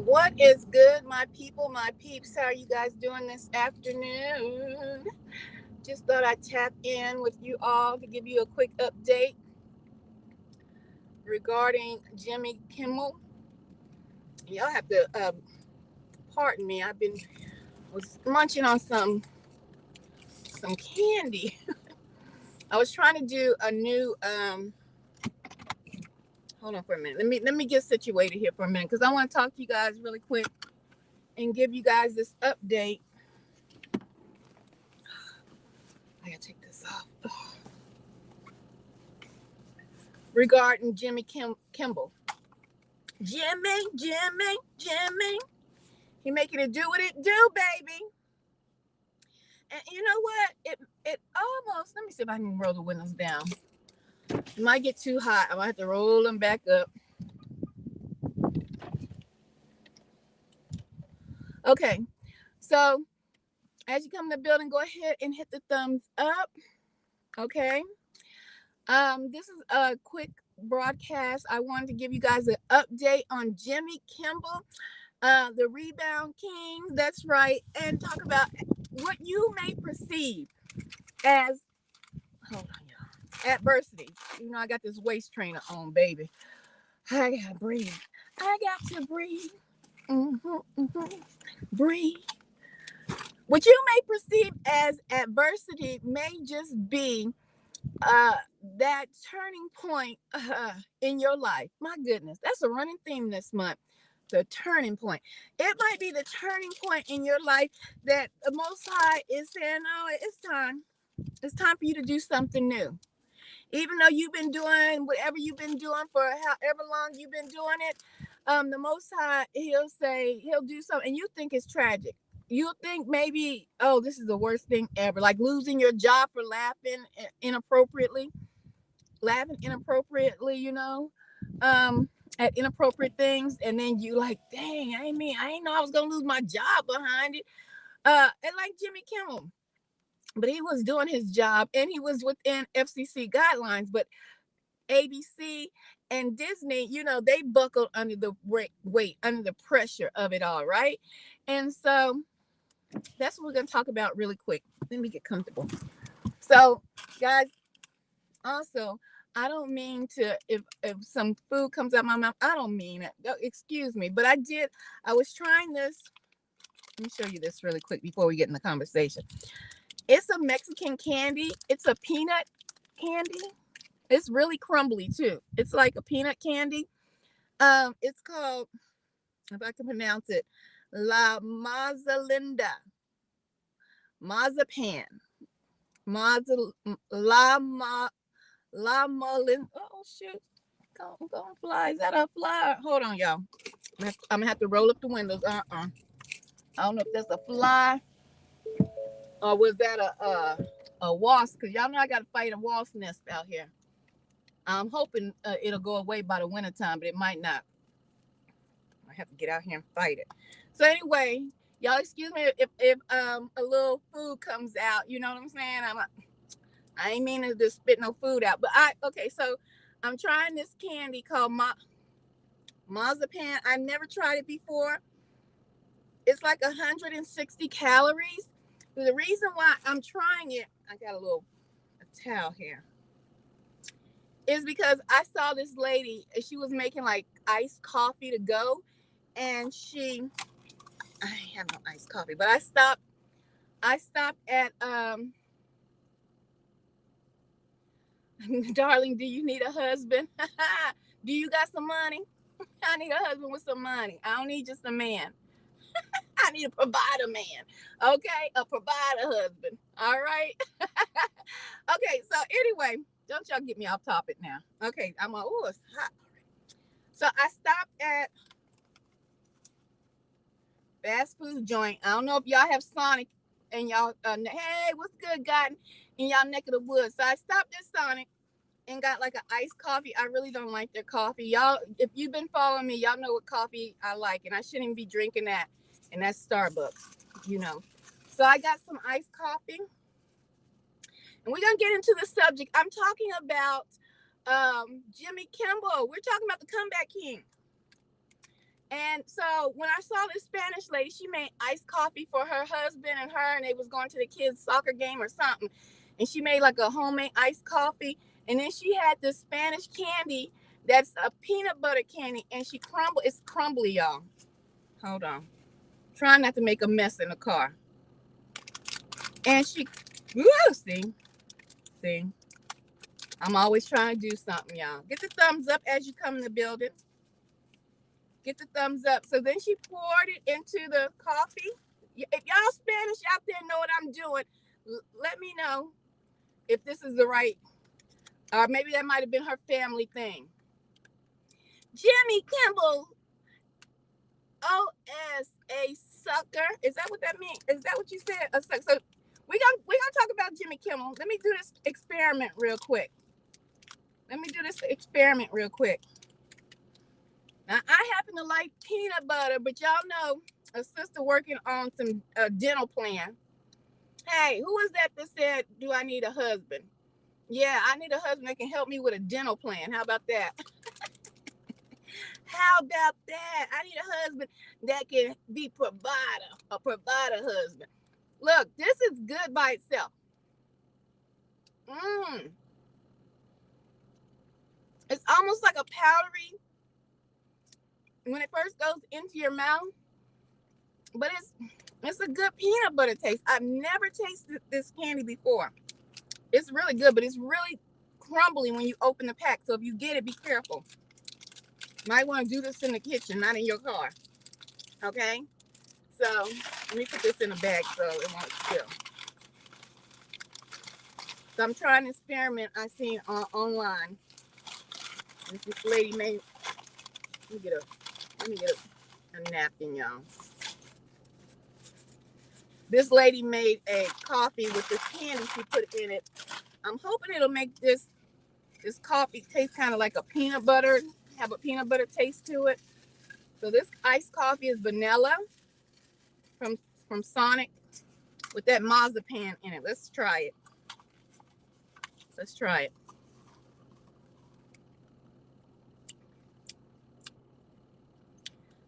What is good, my people, my peeps? How are you guys doing this afternoon? Just thought I'd tap in with you all to give you a quick update regarding Jimmy Kimmel. Y'all have to pardon me. Was munching on some candy. I was trying to do a new hold on for a minute. Let me get situated here for a minute because I want to talk to you guys really quick and give you guys this update. I gotta take this off. Regarding Kimball. Jimmy. He making it do what it do, baby. And you know what? It almost, let me see if I can roll the windows down. It might get too hot. I might have to roll them back up. Okay. So as you come in the building, go ahead and hit the thumbs up. Okay. This is a quick broadcast. I wanted to give you guys an update on Jimmy Kimball, the rebound king. That's right. And talk about what you may perceive as, hold on, y'all, adversity. You know, I got this waist trainer on, baby. I gotta breathe. I got to breathe. Breathe. What you may perceive as adversity may just be that turning point in your life. My goodness, that's a running theme this month. The turning point. It might be the turning point in your life that the Most High is saying, "Oh, it's time. It's time for you to do something new." Even though you've been doing whatever you've been doing for however long you've been doing it, the Most High, he'll do something, and you think it's tragic. You'll think maybe, oh, this is the worst thing ever, like losing your job for inappropriately, you know, at inappropriate things, and then you like, dang, I ain't know I was gonna lose my job behind it. And like Jimmy Kimmel, but he was doing his job and he was within FCC guidelines, but ABC and Disney, you know, they buckled under the weight, under the pressure of it all, right? And so that's what we're going to talk about really quick. Let me get comfortable. So, guys, also, I don't mean to, if some food comes out my mouth, I don't mean it. Excuse me. But I was trying this. Let me show you this really quick before we get in the conversation. It's a Mexican candy. It's a peanut candy. It's really crumbly too. It's like a peanut candy. It's called, if I can pronounce it, La Mazalinda. Mazapan. Mazal La Ma La Malin. Oh shoot. Go fly. Is that a fly? Hold on, y'all. I'm gonna have to roll up the windows. I don't know if that's a fly or was that a wasp? Because y'all know I gotta fight a wasp nest out here. I'm hoping it'll go away by the wintertime, but it might not. I have to get out here and fight it. So anyway, y'all excuse me if a little food comes out. You know what I'm saying? I ain't meaning to just spit no food out, but okay. So I'm trying this candy called Mazapan. I never tried it before. It's like 160 calories. The reason why I'm trying it, I got a towel here, is because I saw this lady. She was making like iced coffee to go, and I have no iced coffee, but I stopped at darling, do you need a husband? Do you got some money? I need a husband with some money. I don't need just a man. I need a provider man. Okay, a provider husband. All right. Okay, so anyway, don't y'all get me off topic now. Okay, I'm like, oh, it's hot. So I stopped at fast food joint. I don't know if y'all have Sonic and y'all, hey, what's good, gotten in y'all neck of the woods. So I stopped at Sonic and got like an iced coffee. I really don't like their coffee. Y'all, if you've been following me, y'all know what coffee I like, and I shouldn't even be drinking that. And that's Starbucks, you know. So I got some iced coffee. And we're going to get into the subject. I'm talking about Jimmy Kimball. We're talking about the comeback king. And so when I saw this Spanish lady, she made iced coffee for her husband and her, and they was going to the kids' soccer game or something. And she made like a homemade iced coffee. And then she had this Spanish candy that's a peanut butter candy, and she it's crumbly, y'all. Hold on. Trying not to make a mess in the car. And she, see. I'm always trying to do something, y'all. Get the thumbs up as you come in the building. Get the thumbs up. So then she poured it into the coffee. If y'all Spanish out there know what I'm doing, let me know if this is the right, or maybe that might have been her family thing. Jimmy Kimball, OS, a sucker. Is that what that means? Is that what you said? A sucker. So we're gonna talk about Jimmy Kimmel. Let me do this experiment real quick. Now, I happen to like peanut butter, but y'all know a sister working on some dental plan. Hey, who is that said, do I need a husband? Yeah, I need a husband that can help me with a dental plan. How about that? How about that? I need a husband that can be a provider husband. Look, this is good by itself. It's almost like a powdery when it first goes into your mouth, but it's a good peanut butter taste. I've never tasted this candy before. It's really good, but it's really crumbly when you open the pack. So if you get it, be careful. Might want to do this in the kitchen, not in your car. Okay? So let me put this in a bag so it won't spill. So I'm trying an experiment I seen online. This lady made. Let me get a napkin, y'all. This lady made a coffee with this candy she put in it. I'm hoping it'll make this coffee taste kind of like a peanut butter, have a peanut butter taste to it. So this iced coffee is vanilla from Sonic with that marzipan in it. Let's try it.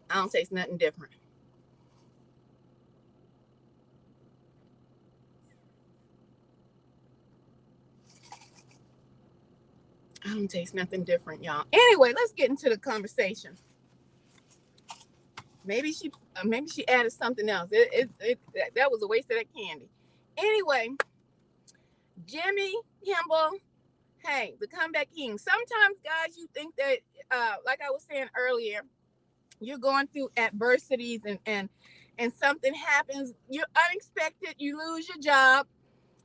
I don't taste nothing different. I don't taste nothing different, y'all. Anyway, let's get into the conversation. Maybe she added something else. That was a waste of that candy. Anyway, Jimmy Kimball, hey, the comeback king. Sometimes, guys, you think that, like I was saying earlier, you're going through adversities and something happens. You're unexpected. You lose your job.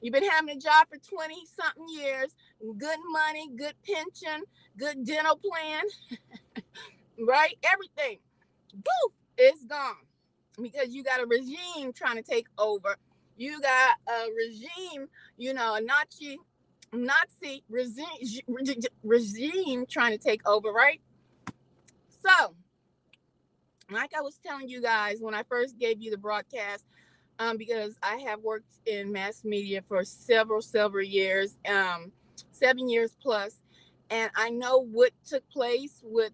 You've been having a job for 20-something years. Good money, good pension, good dental plan, right? Everything. Boof, it's gone. Because you got a regime trying to take over. You got a regime, a Nazi regime trying to take over, right? So, like I was telling you guys when I first gave you the broadcast, because I have worked in mass media for several years, 7 years plus, and I know what took place with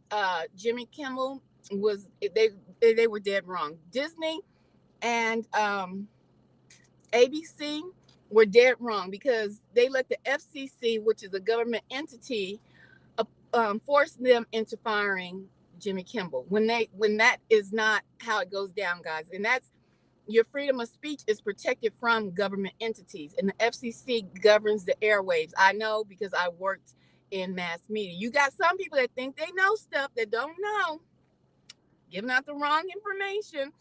Jimmy Kimmel was they were dead wrong. Disney and ABC were dead wrong because they let the FCC, which is a government entity, force them into firing Jimmy Kimmel when that is not how it goes down, guys. And that's your freedom of speech is protected from government entities, and the FCC governs the airwaves. I know because I worked in mass media. You got some people that think they know stuff that don't know, giving out the wrong information.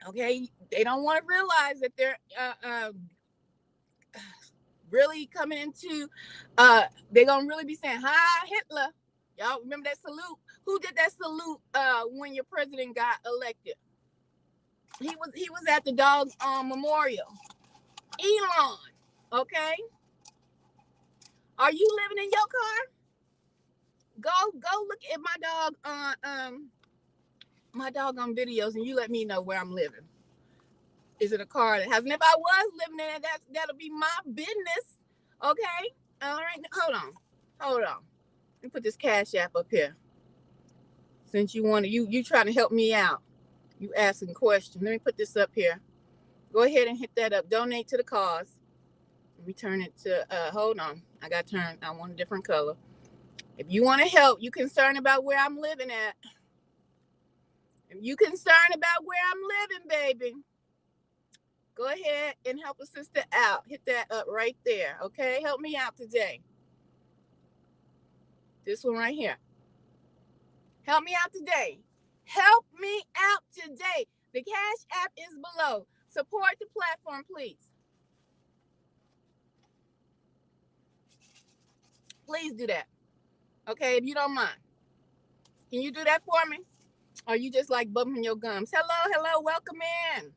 Okay, they don't want to realize that they're really coming into. They're gonna really be saying "Hi Hitler." Y'all remember that salute? Who did that salute when your president got elected? He was at the dog memorial. Elon, okay? Are you living in your car? Go look at my dog on videos, and you let me know where I'm living. Is it a car that has? And if I was living in it, that'll be my business. Okay? All right. Hold on. Let me put this CashApp up here Since you want to, you trying to help me out. You asking questions. Let me put this up here. Go ahead and hit that up. Donate to the cause. Let me turn it to, hold on. I got turned. I want a different color. If you want to help, you concerned about where I'm living at. If you concerned about where I'm living, baby, go ahead and help a sister out. Hit that up right there, okay? Help me out today. This one right here. Help me out today. Help me out today. The Cash App is below. Support the platform, please. Please do that. Okay, if you don't mind. Can you do that for me? Or you just like bumping your gums? Hello, welcome in.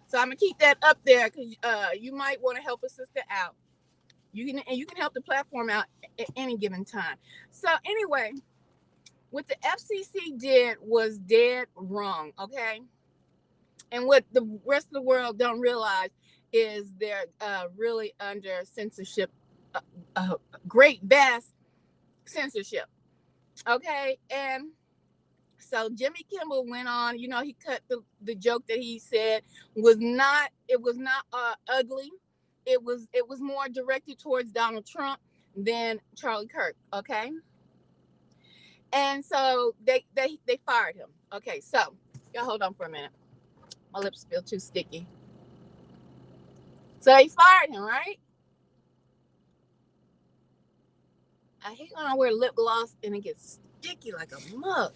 So I'm gonna keep that up there because you might want to help a sister out. You can help the platform out at any given time. So anyway, what the FCC did was dead wrong. Okay, and what the rest of the world don't realize is they're really under censorship, great vast censorship. Okay, and so Jimmy Kimmel went on. He cut the joke that he said was not ugly. It was more directed towards Donald Trump than Charlie Kirk. Okay, and so they fired him. Okay, so y'all hold on for a minute. My lips feel too sticky. So they fired him, right? I hate when I wear lip gloss and it gets sticky like a mug.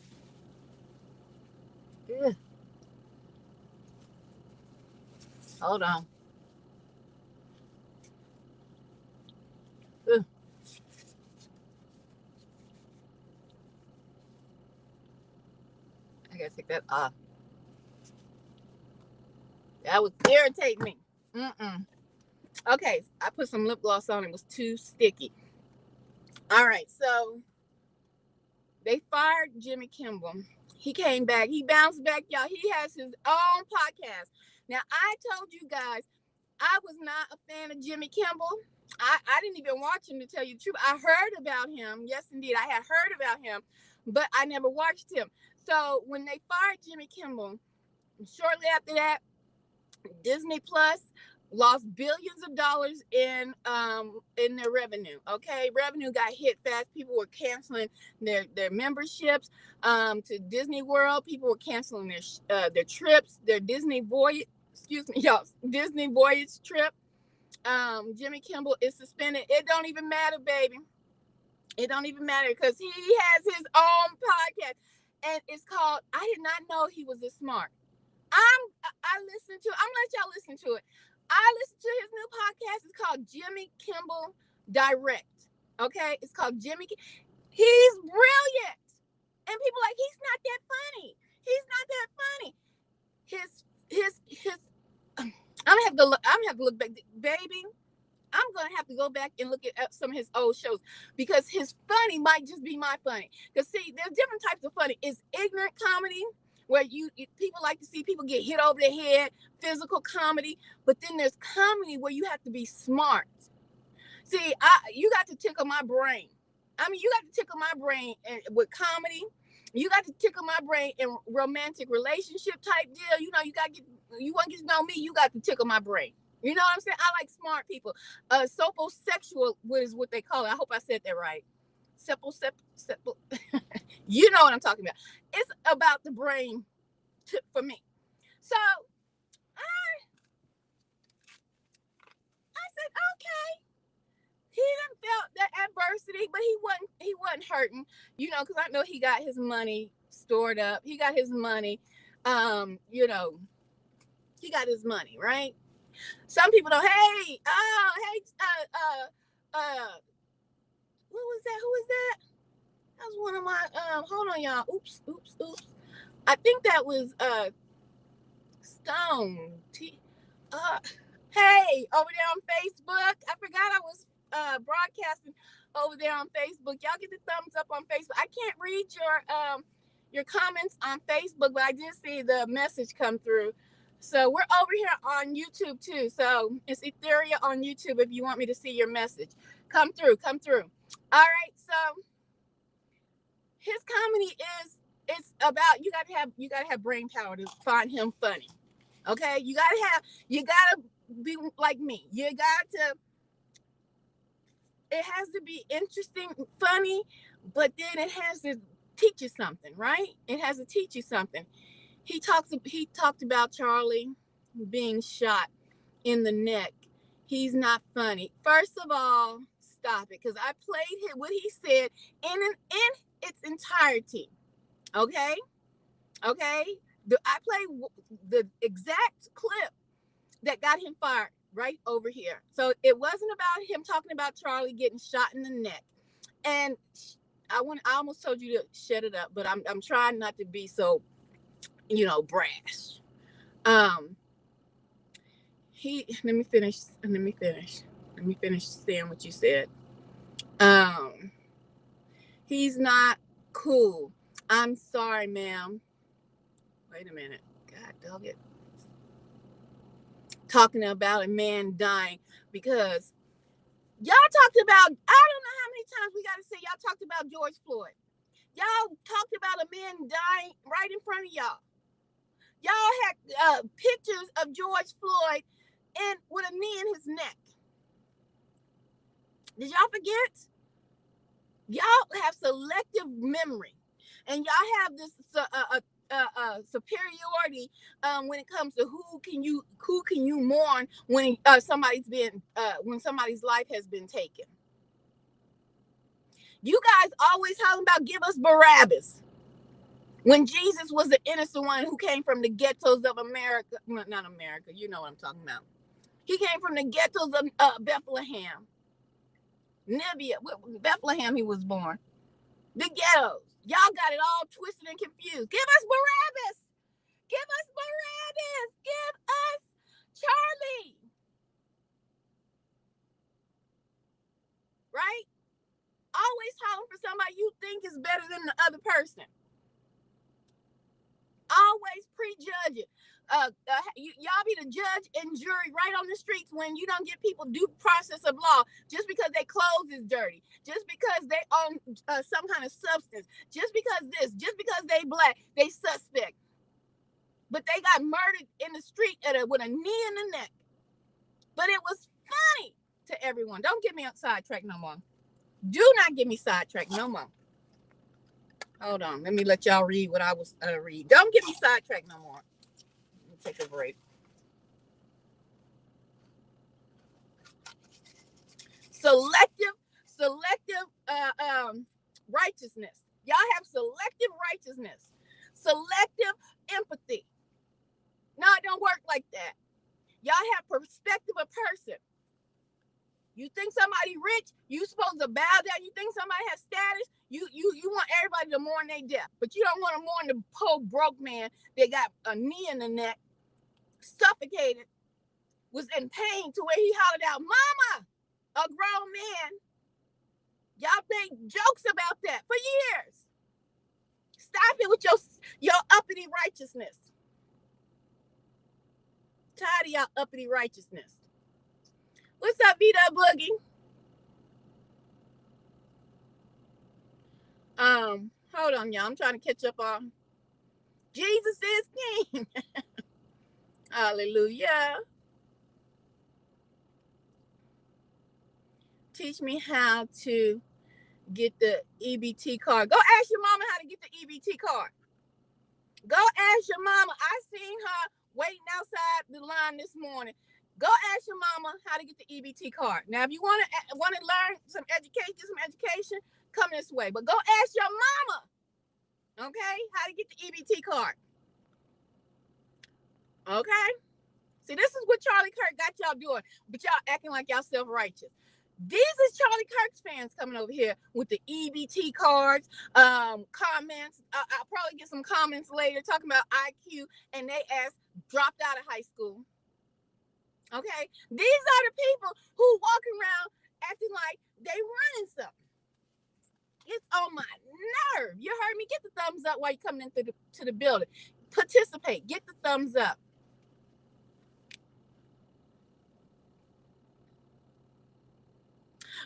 Ugh. Hold on. Ugh. I gotta take that off. That would irritate me. Okay, I put some lip gloss on. It was too sticky. All right, so they fired Jimmy Kimmel. He came back. He bounced back, y'all. He has his own podcast. Now, I told you guys I was not a fan of Jimmy Kimmel. I didn't even watch him, to tell you the truth. I heard about him. Yes, indeed. I had heard about him, but I never watched him. So when they fired Jimmy Kimmel, shortly after that, Disney Plus lost billions of dollars in their revenue. Okay, revenue got hit fast. People were canceling their memberships to Disney World. People were canceling their trips, their Disney voyage. Excuse me, y'all. Disney voyage trip. Jimmy Kimmel is suspended. It don't even matter, baby. It don't even matter because he has his own podcast, and it's called. I did not know he was this smart. I'm gonna let y'all listen to it. I listened to his new podcast. It's called Kimmel Direct. Okay, it's called Jimmy. He's brilliant, and people are like, he's not that funny. He's not that funny. His. I'm gonna have to look back, baby. I'm gonna have to go back and look at some of his old shows because his funny might just be my funny. Because see, there's different types of funny. It's ignorant comedy, where people like to see people get hit over the head, physical comedy, but then there's comedy where you have to be smart. See, you got to tickle my brain. I mean, you got to tickle my brain with comedy. You got to tickle my brain in romantic relationship type deal. You want to get to know me, you got to tickle my brain. You know what I'm saying? I like smart people. Soposexual is what they call it. I hope I said that right. Simple. You know what I'm talking about. It's about the brain for me. So I said, okay. He didn't felt that adversity, but he wasn't hurting, because I know he got his money stored up. He got his money, he got his money, right? Some people don't. Hey, what was that? Who was that? That was one of my. Hold on, y'all. Oops. I think that was Stone. Hey, over there on Facebook. I forgot I was broadcasting over there on Facebook. Y'all get the thumbs up on Facebook. I can't read your comments on Facebook, but I did see the message come through. So we're over here on YouTube too. So it's Etheria on YouTube if you want me to see your message. Come through. All right. So his comedy it's about, you gotta have brain power to find him funny. Okay, you gotta be like me. You got to. It has to be interesting, funny, but then it has to teach you something, right? It has to teach you something. He talked about Charlie being shot in the neck. He's not funny. First of all, stop it, because I played what he said in its entirety. Okay, okay. I played the exact clip that got him fired right over here. So it wasn't about him talking about Charlie getting shot in the neck. And I almost told you to shut it up, but I'm trying not to be so, brash. Um, let me finish. Let me finish saying what you said. Um, he's not cool. I'm sorry, ma'am. Wait a minute. God dog it. Talking about a man dying because y'all talked about, I don't know how many times we got to say y'all talked about George Floyd. Y'all talked about a man dying right in front of y'all. Y'all had pictures of George Floyd with a knee in his neck. Did y'all forget? Y'all have selective memory, and y'all have this superiority when it comes to who can you mourn when when somebody's life has been taken. You guys always talking about give us Barabbas when Jesus was the innocent one who came from the ghettos of America. Not America, you know what I'm talking about. He came from the ghettos of Bethlehem. Nebia, Bethlehem he was born. The ghettos. Y'all got it all twisted and confused. Give us Barabbas. Give us Barabbas. Give us Charlie. Right? Always hollering for somebody you think is better than the other person. Always prejudge it. Y'all be the judge and jury right on the streets when you don't give people due process of law just because their clothes is dirty, just because they own some kind of substance, just because just because they black, they suspect. But they got murdered in the street with a knee in the neck. But it was funny to everyone. Don't get me on sidetrack no more. Do not get me sidetracked no more. Hold on. Let me let y'all read what I was read. Don't get me sidetracked no more. Let me take a break. Selective righteousness. Y'all have selective righteousness. Selective empathy. No, it don't work like that. Y'all have perspective of person. You think somebody rich, you supposed to bow down. You think somebody has status, you want everybody to mourn their death. But you don't want to mourn the poor broke man that got a knee in the neck, suffocated, was in pain to where he hollered out, "Mama!" A grown man. Y'all made jokes about that for years. Stop it with your uppity righteousness. Tired of y'all uppity righteousness. What's up, V-Dub Boogie? Hold on, y'all. I'm trying to catch up on. Jesus is King. Hallelujah. Teach me how to get the EBT card. Go ask your mama how to get the EBT card. Go ask your mama. I seen her waiting outside the line this morning. Go ask your mama how to get the EBT card. Now, if you want to learn some education, come this way. But go ask your mama, okay, how to get the EBT card. Okay? See, this is what Charlie Kirk got y'all doing, but y'all acting like y'all self-righteous. These is Charlie Kirk's fans coming over here with the EBT cards, comments. I'll probably get some comments later talking about IQ, and they ass dropped out of high school. Okay? These are the people who walk around acting like they running something. It's on my nerve. You heard me? Get the thumbs up while you're coming into the building. Participate. Get the thumbs up.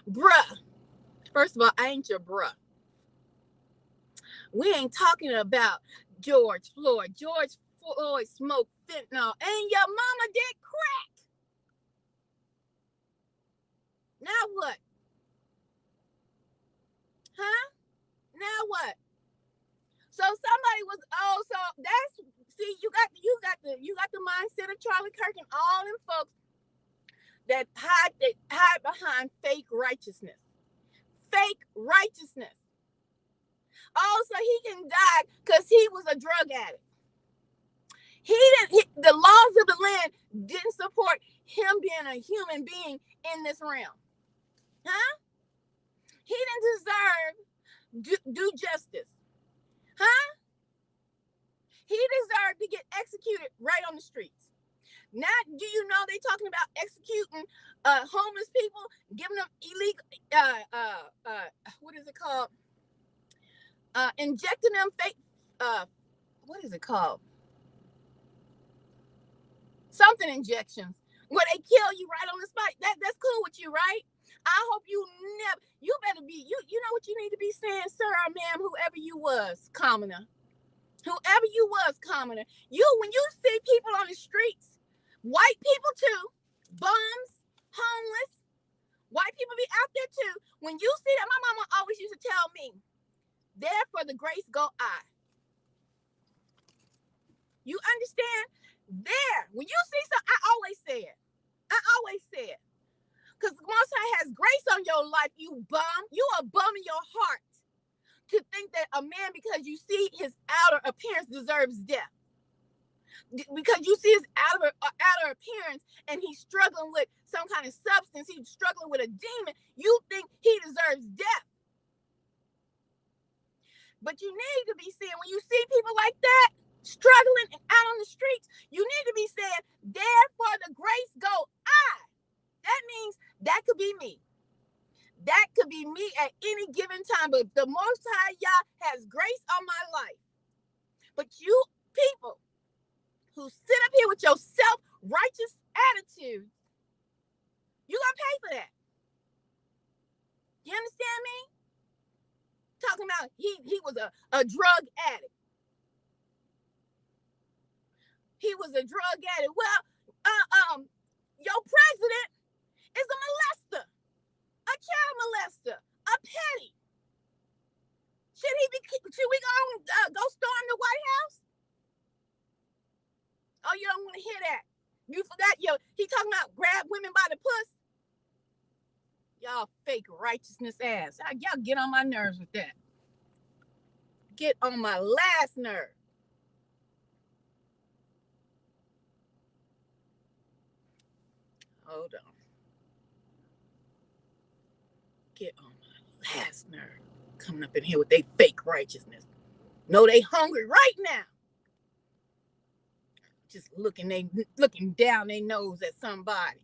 Bruh. First of all, I ain't your bruh. We ain't talking about George Floyd. George Floyd smoked fentanyl, and your mama did crack. Now what? Huh? Now what? So somebody was so that's see you got the mindset of Charlie Kirk and all them folks that hide behind fake righteousness. Fake righteousness. Oh, so he can die because he was a drug addict. The laws of the land didn't support him being a human being in this realm. Huh? He didn't deserve due justice. Huh? He deserved to get executed right on the streets. Now, do you know they talking about executing homeless people, giving them illegal, what is it called? Injecting them fake, what is it called? Something injections where they kill you right on the spot. That's cool with you, right? I hope you better be, you know what you need to be saying, sir or ma'am, whoever you was, commoner. Whoever you was, commoner. When you see people on the streets, white people too, bums, homeless, white people be out there too. When you see that, my mama always used to tell me, there for the grace go I. You understand? There. When you see something, I always say it. Because Most High has grace on your life, you bum. You a bum in your heart to think that a man, because you see his outer appearance, deserves death. Because you see his outer appearance and he's struggling with some kind of substance, he's struggling with a demon, you think he deserves death. But you need to be saying, when you see people like that, struggling and out on the streets, you need to be saying, there for the grace go I. That means that could be me. That could be me at any given time. But the Most High Yah has grace on my life. But you people who sit up here with your self-righteous attitude, you're going to pay for that. You understand me? Talking about he was a drug addict. He was a drug addict. Well, your president is a molester, a child molester, a petty. Should we go storm the White House? Oh, you don't want to hear that. You forgot, he talking about grab women by the puss. Y'all fake righteousness ass. Y'all get on my nerves with that. Get on my last nerve. Hold on. Get on my last nerve. Coming up in here with they fake righteousness. No, they hungry right now. Just looking down their nose at somebody.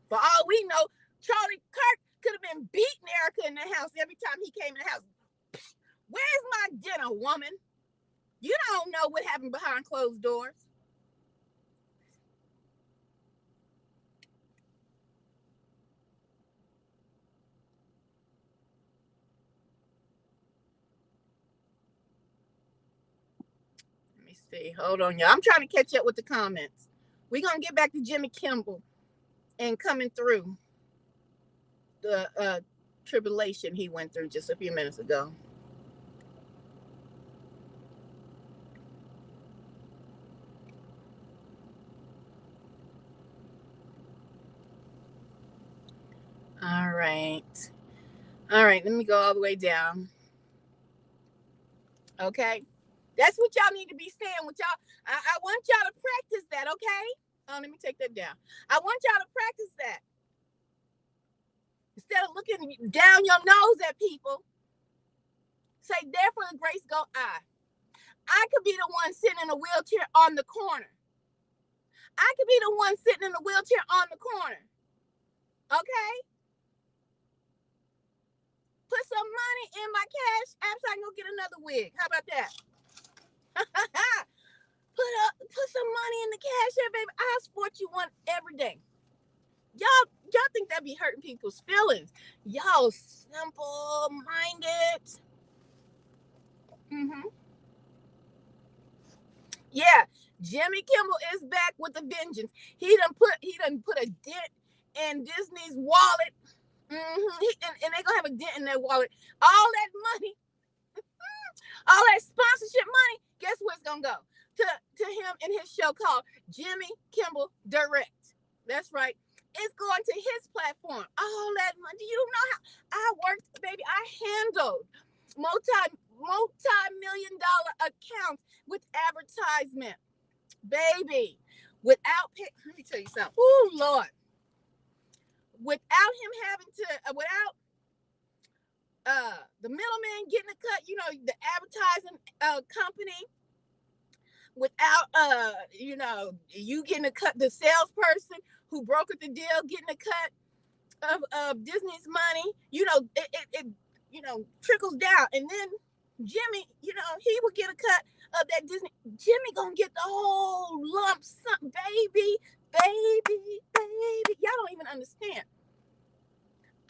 For all we know, Charlie Kirk could have been beating Erica in the house every time he came in the house. Where's my dinner, woman? You don't know what happened behind closed doors. Let me see. Hold on, y'all. I'm trying to catch up with the comments. We're going to get back to Jimmy Kimball and coming through the tribulation he went through just a few minutes ago. All right, let me go all the way down. Okay, that's what y'all need to be saying. I want y'all to practice that, okay? Oh, let me take that down. I want y'all to practice that. Instead of looking down your nose at people, say, there for the grace go I. I could be the one sitting in a wheelchair on the corner. I could be the one sitting in a wheelchair on the corner. Okay? Put some money in my cash app so I can go get another wig. How about that? Put some money in the cash app, baby. I'll sport you one every day. Y'all think that be hurting people's feelings. Y'all simple-minded. Yeah, Jimmy Kimmel is back with a vengeance. He done put a dent in Disney's wallet. And they're gonna have a dent in their wallet. All that money, all that sponsorship money, guess where it's gonna go? To him and his show called Jimmy Kimmel Direct. That's right. It's going to his platform. All that money. Do you know how I worked, baby? I handled multi-million-dollar accounts with advertisement, baby. Let me tell you something. Oh Lord. Without him having to, without the middleman getting a cut, the advertising company, without you getting a cut, the salesperson who brokered the deal getting a cut of Disney's money, it trickles down, and then Jimmy, he will get a cut of that Disney. Jimmy gonna get the whole lump sum, baby. Y'all don't even understand.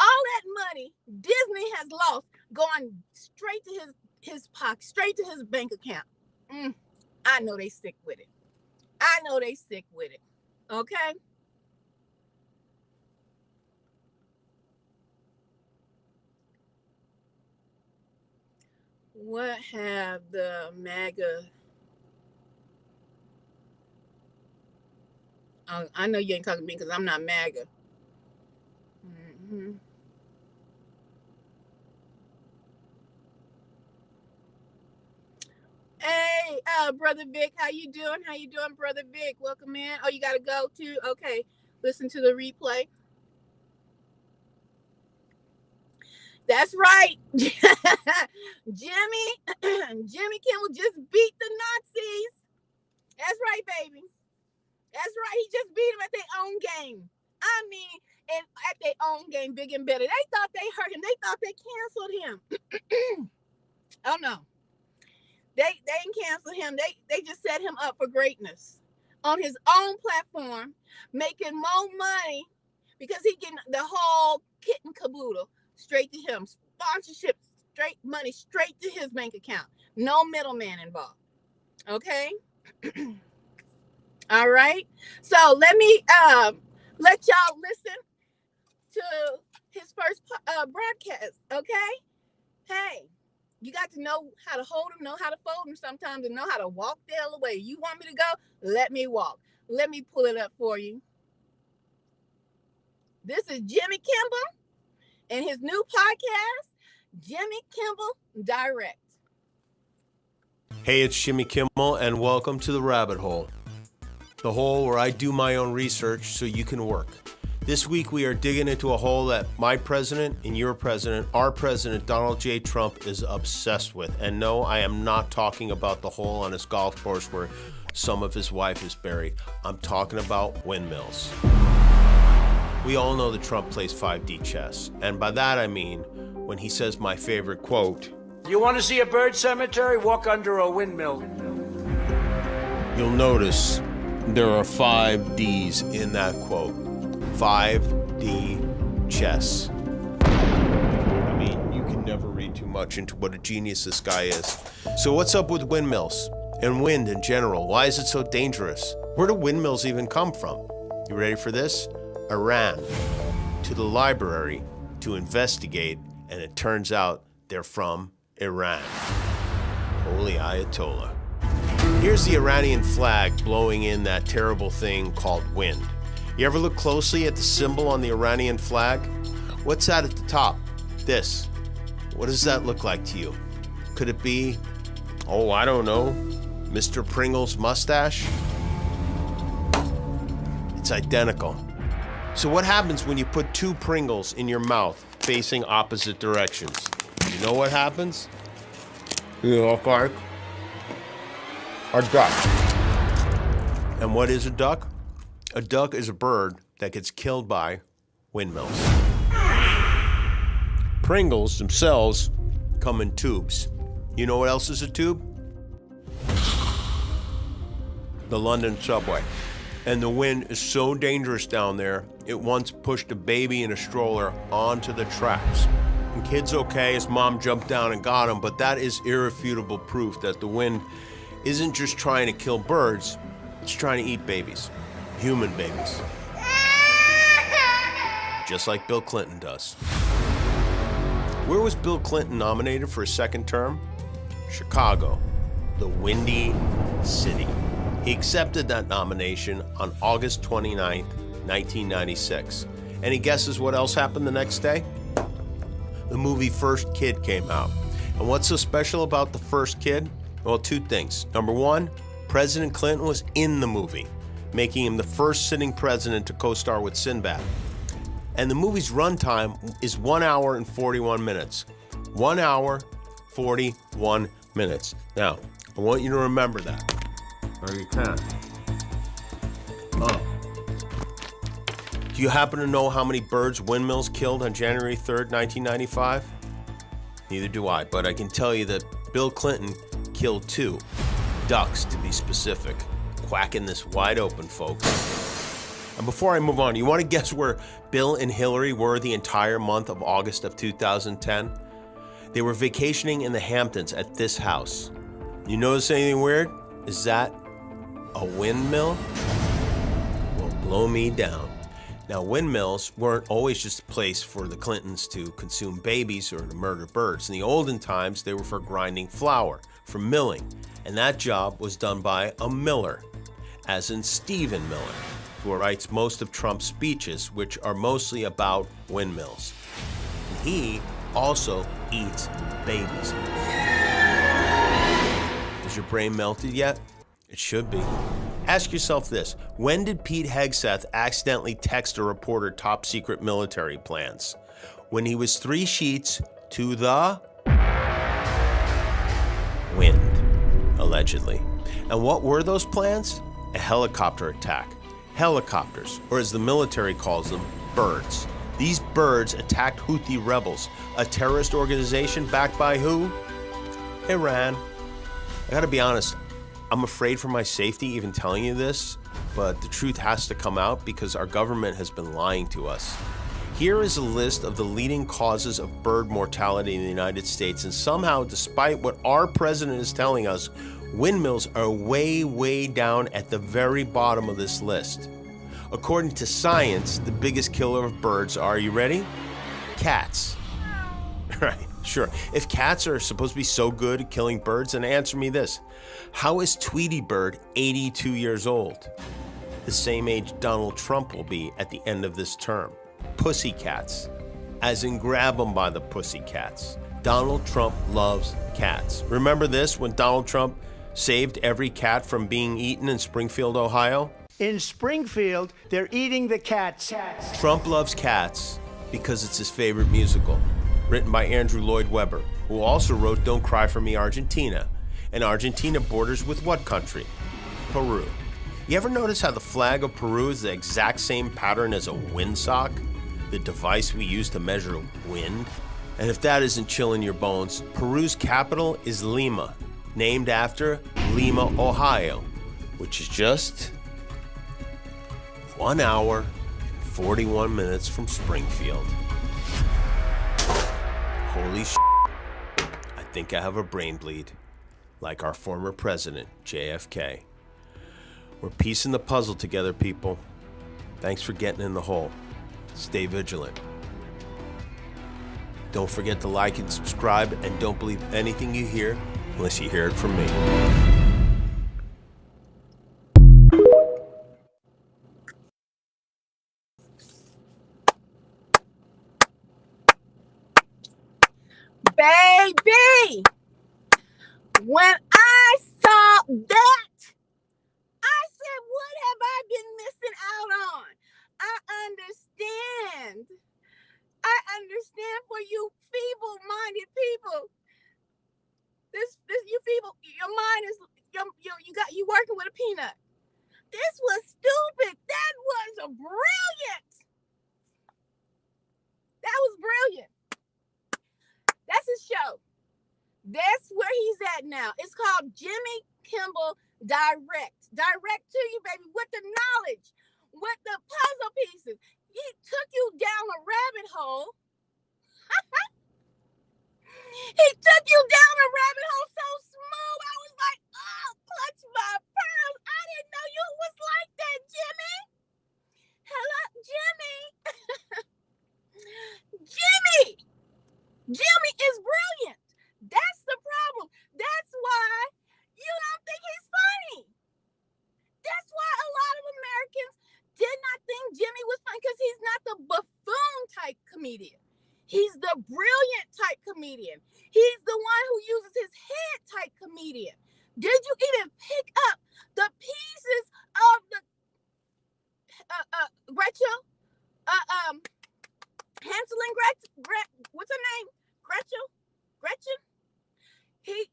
All that money Disney has lost going straight to his pocket, straight to his bank account. I know they sick with it. Okay? What have the MAGA... I know you ain't talking to me because I'm not MAGA. Hey, Brother Vic, how you doing? Brother Vic? Welcome in. Oh, you got to go too? Okay. Listen to the replay. That's right. Jimmy Kimmel just beat the Nazis. That's right, baby. That's right. He just beat them at their own game. I mean, and at their own game, big and better. They thought they hurt him. They thought they canceled him. Oh, no. They didn't cancel him. They just set him up for greatness on his own platform, making more money because he getting the whole kit and caboodle straight to him. Sponsorship, straight money, straight to his bank account. No middleman involved. Okay? All right. So let me let y'all listen to his first broadcast. Okay? Hey, you got to know how to hold him, know how to fold him sometimes, and know how to walk the hell away. You want me to go? Let me walk. Let me pull it up for you. This is Jimmy Kimball and his new podcast, Jimmy Kimmel Direct. Hey, it's Jimmy Kimmel, and welcome to the Rabbit Hole. The hole where I do my own research so you can work. This week we are digging into a hole that my president and your president, our president, Donald J. Trump, is obsessed with. And no, I am not talking about the hole on his golf course where some of his wife is buried. I'm talking about windmills. We all know that Trump plays 5D chess. And by that I mean when he says my favorite quote, "You want to see a bird cemetery? Walk under a windmill." You'll notice there are 5 Ds in that quote. 5D chess. I mean, you can never read too much into what a genius this guy is. So what's up with windmills and wind in general? Why is it so dangerous? Where do windmills even come from? You ready for this? Iran. To the library to investigate, and it turns out they're from Iran. Holy Ayatollah. Here's the Iranian flag blowing in that terrible thing called wind. You ever look closely at the symbol on the Iranian flag? What's that at the top? This. What does that look like to you? Could it be, oh, I don't know, Mr. Pringle's mustache? It's identical. So what happens when you put 2 Pringles in your mouth facing opposite directions? You know what happens? You look like a duck. And what is a duck? A duck is a bird that gets killed by windmills. Pringles themselves come in tubes. You know what else is a tube? The London subway. And the wind is so dangerous down there, it once pushed a baby in a stroller onto the tracks. And kid's okay, his mom jumped down and got him, but that is irrefutable proof that the wind isn't just trying to kill birds, it's trying to eat babies, human babies. Just like Bill Clinton does. Where was Bill Clinton nominated for a second term? Chicago, the Windy City. He accepted that nomination on August 29th, 1996. Any guesses what else happened the next day? The movie First Kid came out. And what's so special about the First Kid? Well, two things. Number one, President Clinton was in the movie, making him the first sitting president to co-star with Sinbad. And the movie's runtime is 1 hour and 41 minutes. 1 hour, 41 minutes. Now, I want you to remember that. Or you can. Do you happen to know how many birds windmills killed on January 3rd, 1995? Neither do I, but I can tell you that Bill Clinton killed 2. Ducks, to be specific. Quacking this wide open, folks. And before I move on, you want to guess where Bill and Hillary were the entire month of August of 2010? They were vacationing in the Hamptons at this house. You notice anything weird? Is that a windmill? Well, blow me down. Now, windmills weren't always just a place for the Clintons to consume babies or to murder birds. In the olden times, they were for grinding flour, for milling. And that job was done by a miller, as in Stephen Miller, who writes most of Trump's speeches, which are mostly about windmills. And he also eats babies. Is your brain melted yet? It should be. Ask yourself this: when did Pete Hegseth accidentally text a reporter top secret military plans? When he was 3 sheets to the wind, allegedly. And what were those plans? A helicopter attack. Helicopters, or as the military calls them, birds. These birds attacked Houthi rebels, a terrorist organization backed by who? Iran. I gotta be honest, I'm afraid for my safety even telling you this, but the truth has to come out because our government has been lying to us. Here is a list of the leading causes of bird mortality in the United States, and somehow, despite what our president is telling us, windmills are way, way down at the very bottom of this list. According to science, the biggest killer of birds are, you ready? Cats. Right, sure. If cats are supposed to be so good at killing birds, then answer me this. How is Tweety Bird 82 years old? The same age Donald Trump will be at the end of this term. Pussycats. As in grab them by the pussycats. Donald Trump loves cats. Remember this when Donald Trump saved every cat from being eaten in Springfield, Ohio? In Springfield, they're eating the cats. Trump loves cats because it's his favorite musical, written by Andrew Lloyd Webber, who also wrote Don't Cry for Me, Argentina. And Argentina borders with what country? Peru. You ever notice how the flag of Peru is the exact same pattern as a windsock? The device we use to measure wind? And if that isn't chilling your bones, Peru's capital is Lima, named after Lima, Ohio, which is just 1 hour and 41 minutes from Springfield. Holy shit. I think I have a brain bleed, like our former president, JFK. We're piecing the puzzle together, people. Thanks for getting in the hole. Stay vigilant. Don't forget to like and subscribe, and don't believe anything you hear unless you hear it from me. Baby, when I saw that, I said, what have I been missing out on? I understand. I understand for you feeble-minded people. This you feeble, your mind is you working with a peanut. This was stupid. That was brilliant. That was brilliant. That's his show. That's where he's at now. It's called Jimmy Kimmel Direct. Direct to you, baby, with the knowledge, with the puzzle pieces. He took you down a rabbit hole Jimmy is brilliant. That's the problem. That's why you don't think he's funny. That's why a lot of Americans did not think Jimmy was funny, because he's not the buffoon type comedian. He's the brilliant type comedian. He's the one who uses his head type comedian. Did you even pick up the pieces of the Gretchen? Hansel and Gretel, what's her name? Gretchen?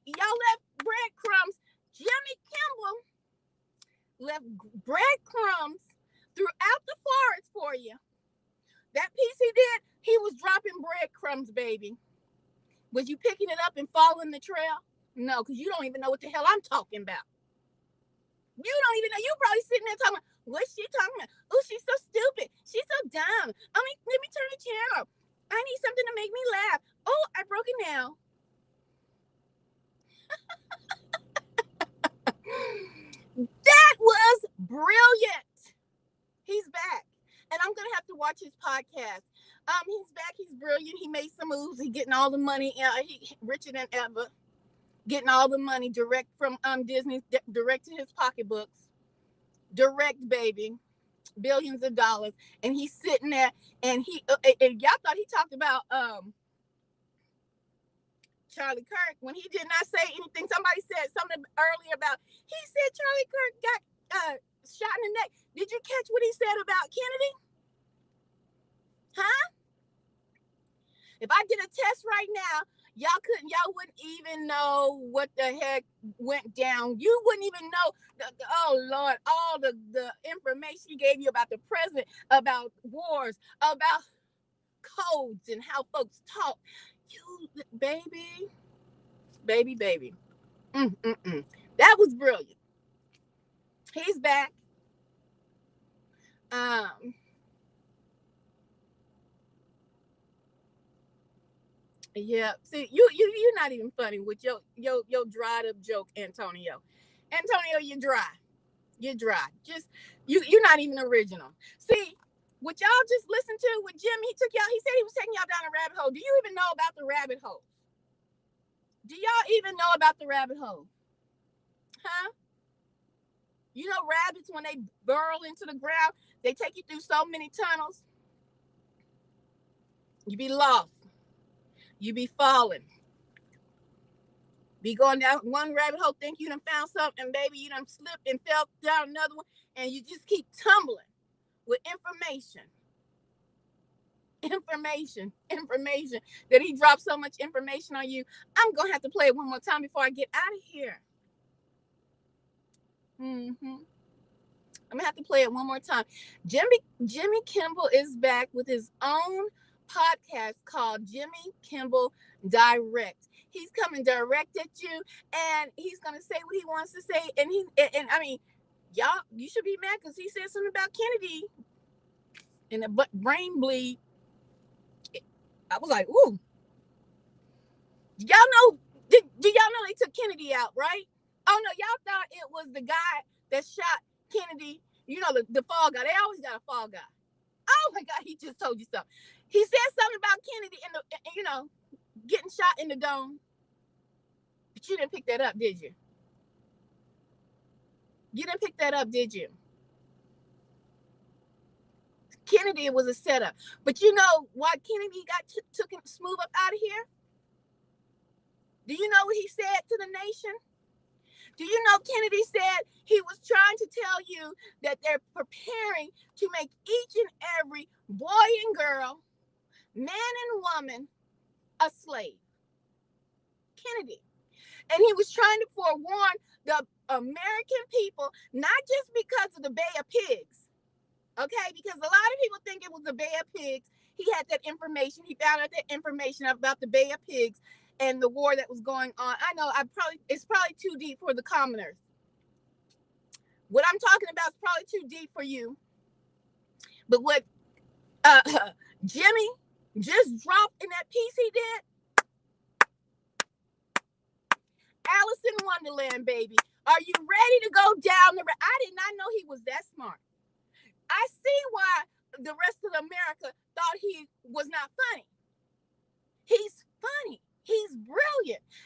Y'all left breadcrumbs. Jimmy Kimball left breadcrumbs throughout the forest for you. That piece he did, he was dropping breadcrumbs, baby. Was you picking it up and following the trail? No, because you don't even know what the hell I'm talking about. You don't even know. You probably sitting there talking about, what's she talking about? Oh, she's so stupid. She's so dumb. Let me turn the channel. I need something to make me laugh. Oh, I broke it now. That was brilliant. He's back. And I'm going to have to watch his podcast. He's back. He's brilliant. He made some moves. He's getting all the money. He richer than ever. Getting all the money direct from Disney, direct to his pocketbooks. Direct, baby. Billions of dollars. And he's sitting there, and and y'all thought he talked about Charlie Kirk when he did not say anything. Somebody said something earlier about, he said Charlie Kirk got shot in the neck. Did you catch what he said about Kennedy? Huh? If I did a test right now, y'all wouldn't even know what the heck went down. You wouldn't even know, oh Lord, all the information he gave you about the president, about wars, about codes and how folks talk. You, baby. That was brilliant. He's back. Yeah. See, you're not even funny with your dried up joke, Antonio. Antonio, you're dry. You're dry. Just you're not even original. See, what y'all just listened to with Jimmy, he said he was taking y'all down a rabbit hole. Do you even know about the rabbit hole? Do y'all even know about the rabbit hole? Huh? You know, rabbits, when they burrow into the ground, they take you through so many tunnels. You be lost. You be falling. Be going down one rabbit hole, think you done found something, baby, you done slipped and fell down another one, and you just keep tumbling with information. That he dropped so much information on you. I'm going to have to play it one more time before I get out of here. I'm going to have to play it one more time. Jimmy Kimball is back with his own podcast called Jimmy Kimmel Direct. He's coming direct at you, and he's going to say what he wants to say. And I mean, y'all, you should be mad because he said something about Kennedy and the brain bleed. I was like, ooh. Do y'all know they took Kennedy out, right? Oh, no, y'all thought it was the guy that shot Kennedy. You know, the fall guy. They always got a fall guy. Oh, my God, he just told you something. He said something about Kennedy getting shot in the dome. But you didn't pick that up, did you? You didn't pick that up, did you? Kennedy was a setup. But you know why Kennedy got took him smooth up out of here? Do you know what he said to the nation? Do you know Kennedy said he was trying to tell you that they're preparing to make each and every boy and girl, man and woman, a slave? Kennedy. And he was trying to forewarn the American people, not just because of the Bay of Pigs, okay? Because a lot of people think it was the Bay of Pigs. He had that information. He found out that information about the Bay of Pigs and the war that was going on. I know it's probably too deep for the commoners. What I'm talking about is probably too deep for you. But what Jimmy just dropped in that piece he did, Alice in Wonderland, baby. Are you ready to go down the road? I did not know he was that smart. I see why the rest of America thought he was not funny. He's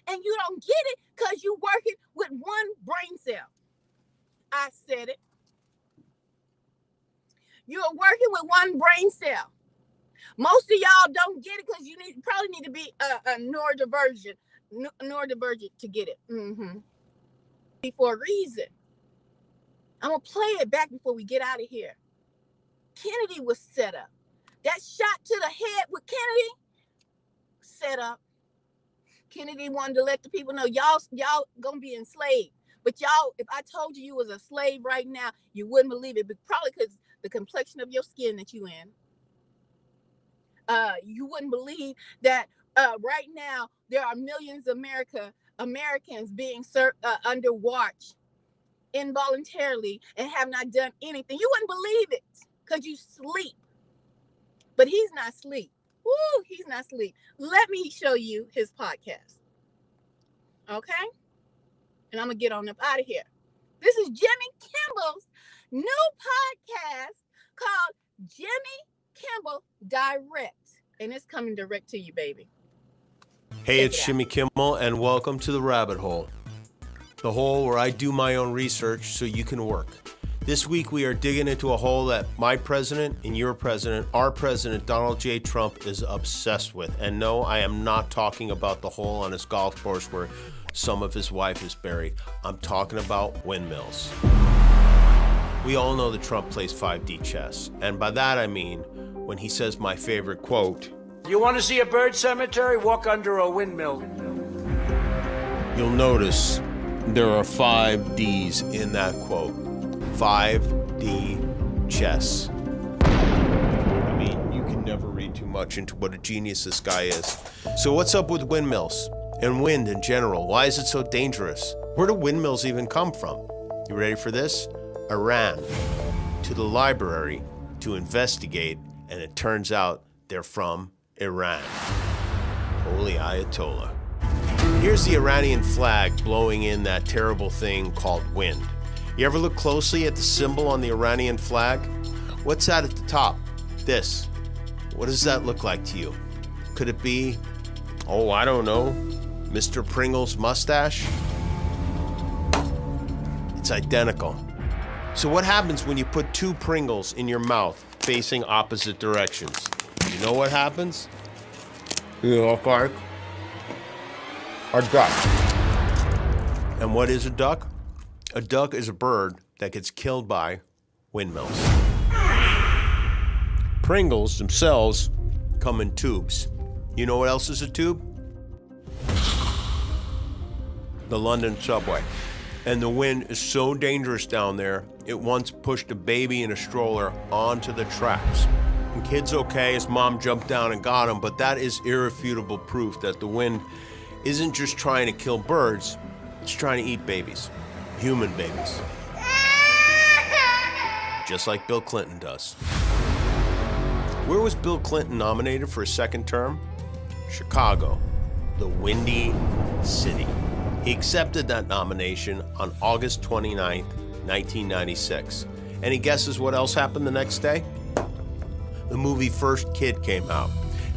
and you don't get it because you're working with one brain cell. I said it. You're working with one brain cell. Most of y'all don't get it because you probably need to be a neurodivergent to get it. For a reason. I'm going to play it back before we get out of here. Kennedy was set up. That shot to the head with Kennedy, set up. Kennedy wanted to let the people know y'all going to be enslaved. But y'all, if I told you was a slave right now, you wouldn't believe it. But probably because the complexion of your skin that you in. You wouldn't believe that right now there are millions of Americans being under watch involuntarily and have not done anything. You wouldn't believe it because you sleep. But he's not asleep. Woo, he's not asleep. Let me show you his podcast. Okay? And I'm going to get on up out of here. This is Jimmy Kimball's new podcast called Jimmy Kimmel Direct. And it's coming direct to you, baby. Hey, it's Jimmy Kimmel, and welcome to the Rabbit Hole. The hole where I do my own research so you can work. This week we are digging into a hole that my president and your president, our president, Donald J. Trump, is obsessed with. And no, I am not talking about the hole on his golf course where some of his wife is buried. I'm talking about windmills. We all know that Trump plays 5D chess. And by that I mean when he says my favorite quote, You want to see a bird cemetery? Walk under a windmill. You'll notice there are 5 Ds in that quote. 5D chess. I mean, you can never read too much into what a genius this guy is. So what's up with windmills and wind in general? Why is it so dangerous? Where do windmills even come from? You ready for this? Iran to the library to investigate, and it turns out they're from Iran. Holy Ayatollah. Here's the Iranian flag blowing in that terrible thing called wind. You ever look closely at the symbol on the Iranian flag? What's that at the top? This. What does that look like to you? Could it be, oh, I don't know, Mr. Pringle's mustache? It's identical. So what happens when you put 2 Pringles in your mouth facing opposite directions? You know what happens? You look like a duck. And what is a duck? A duck is a bird that gets killed by windmills. Pringles themselves come in tubes. You know what else is a tube? The London subway. And the wind is so dangerous down there, it once pushed a baby in a stroller onto the tracks. And kid's okay, his mom jumped down and got him, but that is irrefutable proof that the wind isn't just trying to kill birds, it's trying to eat babies. Human babies. Just like Bill Clinton does. Where was Bill Clinton nominated for a second term? Chicago, the Windy City. He accepted that nomination on August 29th, 1996. Any guesses what else happened the next day? The movie First Kid came out.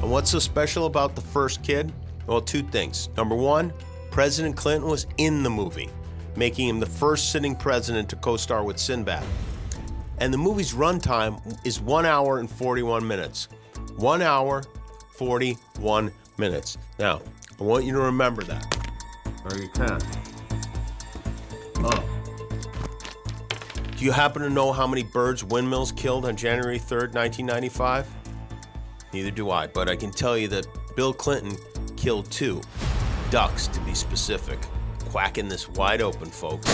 And what's so special about the First Kid? Well, 2 things. Number 1, President Clinton was in the movie, making him the first sitting president to co-star with Sinbad. And the movie's runtime is 1 hour and 41 minutes. 1 hour, 41 minutes. Now, I want you to remember that. Or you can. Do you happen to know how many birds windmills killed on January 3rd, 1995? Neither do I, but I can tell you that Bill Clinton killed 2. Ducks, to be specific. Quacking this wide open, folks.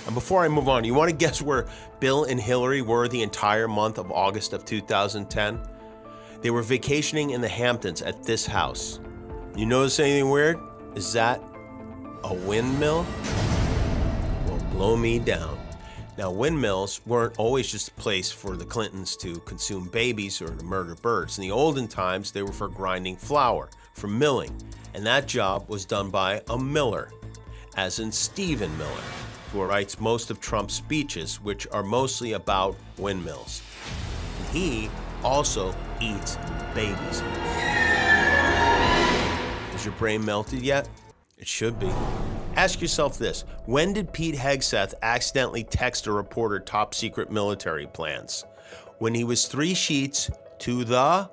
And before I move on, you want to guess where Bill and Hillary were the entire month of August of 2010? They were vacationing in the Hamptons at this house. You notice anything weird? Is that a windmill? Well, blow me down. Now, windmills weren't always just a place for the Clintons to consume babies or to murder birds. In the olden times, they were for grinding flour, for milling. And that job was done by a miller, as in Stephen Miller, who writes most of Trump's speeches, which are mostly about windmills. And he also eats babies. Is your brain melted yet? It should be. Ask yourself this. When did Pete Hegseth accidentally text a reporter top secret military plans? When he was 3 sheets to the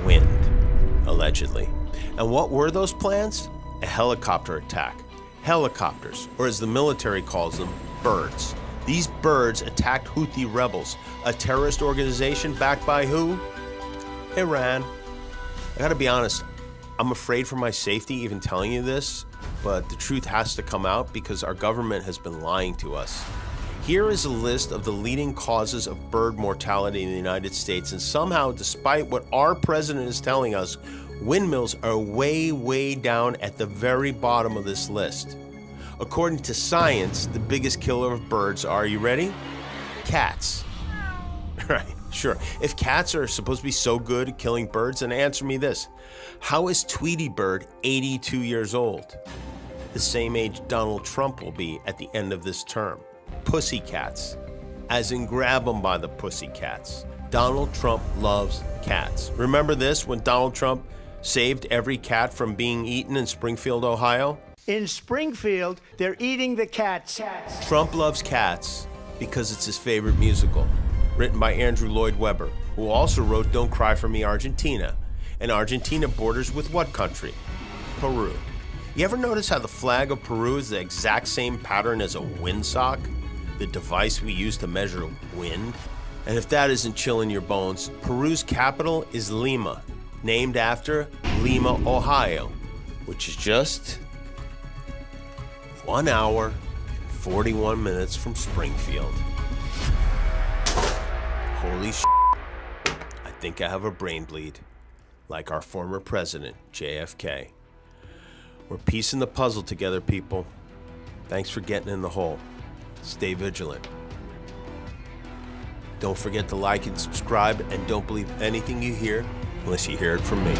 wind, allegedly. And what were those plans? A helicopter attack. Helicopters, or as the military calls them, birds. These birds attacked Houthi rebels, a terrorist organization backed by who? Iran. I gotta be honest, I'm afraid for my safety even telling you this, but the truth has to come out because our government has been lying to us. Here is a list of the leading causes of bird mortality in the United States, and somehow, despite what our president is telling us, windmills are way, way down at the very bottom of this list. According to science, the biggest killer of birds are, you ready? Cats. Right, sure. If cats are supposed to be so good at killing birds, then answer me this. How is Tweety Bird 82 years old? The same age Donald Trump will be at the end of this term. Pussycats. As in grab them by the pussycats. Donald Trump loves cats. Remember this when Donald Trump saved every cat from being eaten in Springfield, Ohio? In Springfield, they're eating the cats. Trump loves cats because it's his favorite musical, written by Andrew Lloyd Webber, who also wrote Don't Cry for Me, Argentina. And Argentina borders with what country? Peru. You ever notice how the flag of Peru is the exact same pattern as a windsock? The device we use to measure wind? And if that isn't chilling your bones, Peru's capital is Lima, named after Lima, Ohio, which is just 1 hour and 41 minutes from Springfield. Holy shit. I think I have a brain bleed, like our former president, JFK. We're piecing the puzzle together, people. Thanks for getting in the hole. Stay vigilant. Don't forget to like and subscribe, and don't believe anything you hear unless you hear it from me.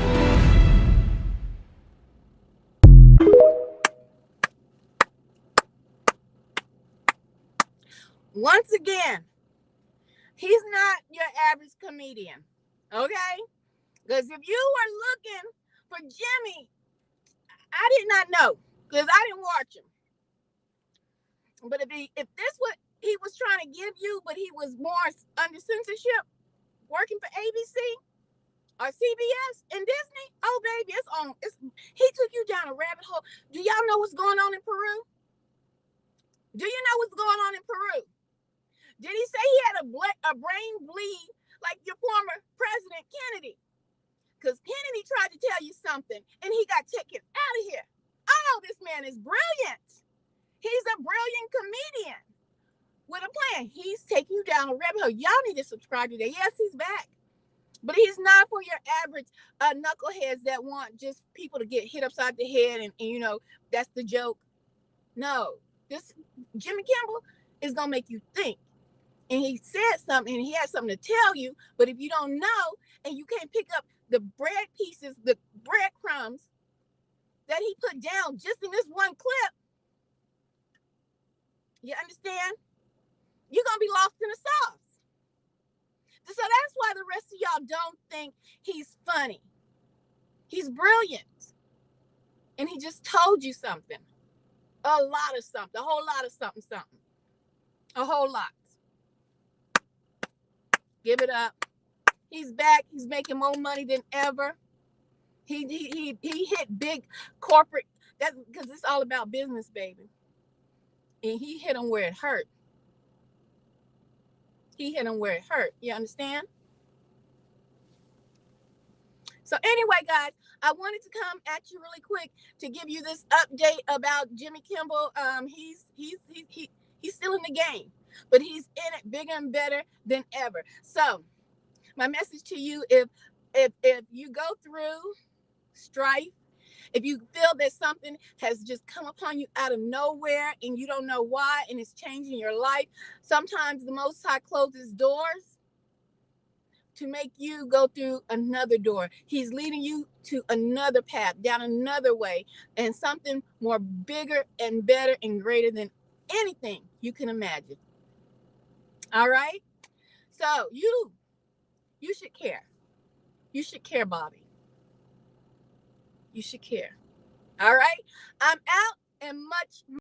Once again, he's not your average comedian, okay? Because if you were looking for Jimmy, I did not know because I didn't watch him. But if this what he was trying to give you, but he was more under censorship, working for ABC or CBS and Disney, oh baby, he took you down a rabbit hole. Do y'all know what's going on in Peru? Do you know what's going on in Peru? Did he say he had a brain bleed like your former President Kennedy? Because Kennedy tried to tell you something and he got taken out of here. Oh, this man is brilliant. He's a brilliant comedian with a plan. He's taking you down a rabbit hole. Y'all need to subscribe to that. Yes, he's back. But he's not for your average knuckleheads that want just people to get hit upside the head and you know, that's the joke. No, this Jimmy Kimball is going to make you think. And he said something and he has something to tell you. But if you don't know and you can't pick up the bread pieces, the breadcrumbs that he put down just in this one clip, you understand? You're going to be lost in the sauce. So that's why the rest of y'all don't think he's funny. He's brilliant. And he just told you something. A lot of something. A whole lot of something. A whole lot. Give it up. He's back. He's making more money than ever. He hit big corporate. That's because it's all about business, baby. And he hit them where it hurt. He hit them where it hurt. You understand? So anyway, guys, I wanted to come at you really quick to give you this update about Jimmy Kimball. He's still in the game, but he's in it bigger and better than ever. So my message to you, if you go through strife, if you feel that something has just come upon you out of nowhere and you don't know why and it's changing your life, sometimes the Most High closes doors to make you go through another door. He's leading you to another path, down another way, and something more bigger and better and greater than anything you can imagine. All right? So you should care. You should care, Bobby. you should care. All right, I'm out and much